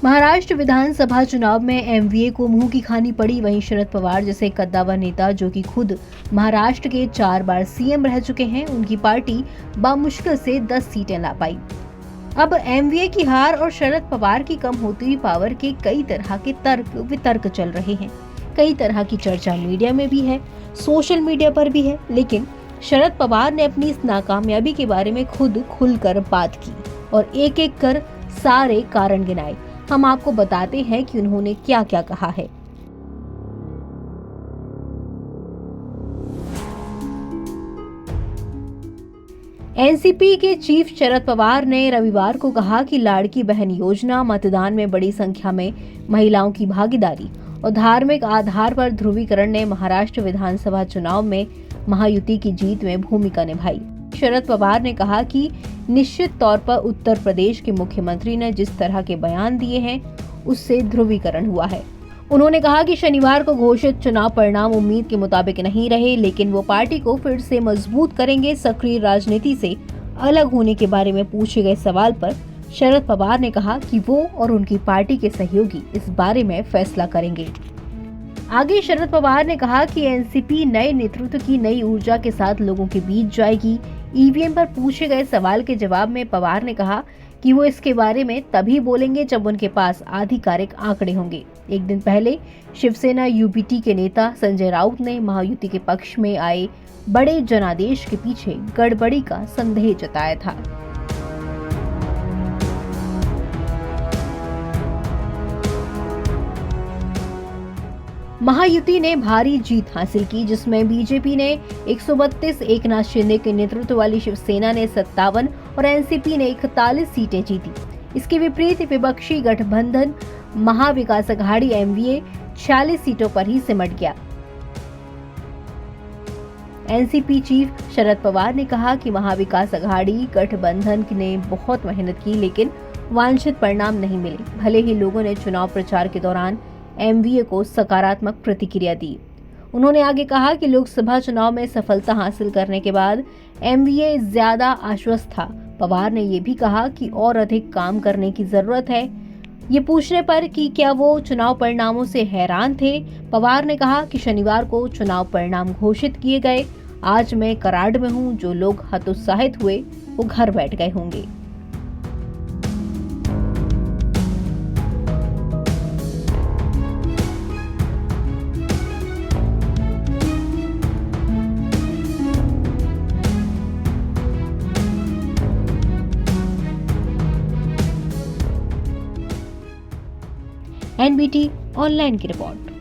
महाराष्ट्र विधानसभा चुनाव में एमवीए को मुंह की खानी पड़ी। वहीं शरद पवार जैसे कद्दावर नेता जो कि खुद महाराष्ट्र के 4 बार सीएम रह चुके हैं, उनकी पार्टी बामुश्किल से 10 सीटें ला पाई। अब एमवीए की हार और शरद पवार की कम होती हुई पावर के कई तरह के तर्क वितर्क चल रहे हैं। कई तरह की चर्चा मीडिया में भी है, सोशल मीडिया पर भी है, लेकिन शरद पवार ने अपनी इस नाकामयाबी के बारे में खुद खुलकर बात की और एक एक कर सारे कारण गिनाए। हम आपको बताते हैं कि उन्होंने क्या क्या कहा है। एनसीपी के चीफ शरद पवार ने रविवार को कहा कि लाड़की बहन योजना, मतदान में बड़ी संख्या में महिलाओं की भागीदारी और धार्मिक आधार पर ध्रुवीकरण ने महाराष्ट्र विधानसभा चुनाव में महायुति की जीत में भूमिका निभाई। शरद पवार ने कहा कि निश्चित तौर पर उत्तर प्रदेश के मुख्यमंत्री ने जिस तरह के बयान दिए हैं उससे ध्रुवीकरण हुआ है। उन्होंने कहा कि शनिवार को घोषित चुनाव परिणाम उम्मीद के मुताबिक नहीं रहे, लेकिन वो पार्टी को फिर से मजबूत करेंगे। सक्रिय राजनीति से अलग होने के बारे में पूछे गए सवाल पर शरद पवार ने कहा कि वो और उनकी पार्टी के सहयोगी इस बारे में फैसला करेंगे। आगे शरद पवार ने कहा कि एनसीपी नए नेतृत्व की नई ऊर्जा के साथ लोगों के बीच जाएगी। ईवीएम पर पूछे गए सवाल के जवाब में पवार ने कहा कि वो इसके बारे में तभी बोलेंगे जब उनके पास आधिकारिक आंकड़े होंगे। एक दिन पहले शिवसेना यूबीटी के नेता संजय राउत ने महायुति के पक्ष में आए बड़े जनादेश के पीछे गड़बड़ी का संदेह जताया था। महायुति ने भारी जीत हासिल की, जिसमें बीजेपी ने 132, एकनाथ शिंदे के नेतृत्व वाली शिवसेना ने 57 और एनसीपी ने 41 सीटें जीती। इसके विपरीत विपक्षी गठबंधन महाविकास अघाड़ी एमवीए 46 सीटों पर ही सिमट गया। एनसीपी चीफ शरद पवार ने कहा कि महाविकास अघाड़ी गठबंधन ने बहुत मेहनत की, लेकिन वांछित परिणाम नहीं मिले। भले ही लोगों ने चुनाव प्रचार के दौरान एमवीए को सकारात्मक प्रतिक्रिया दी। उन्होंने आगे कहा कि लोकसभा चुनाव में सफलता हासिल करने के बाद एमवीए ज्यादा आश्वस्त था। पवार ने ये भी कहा कि और अधिक काम करने की जरूरत है। ये पूछने पर कि क्या वो चुनाव परिणामों से हैरान थे, पवार ने कहा कि शनिवार को चुनाव परिणाम घोषित किए गए। आज मैं कराड़ में हूँ, जो लोग हतोत्साहित हुए वो घर बैठ गए होंगे। एनबीटी ऑनलाइन की रिपोर्ट।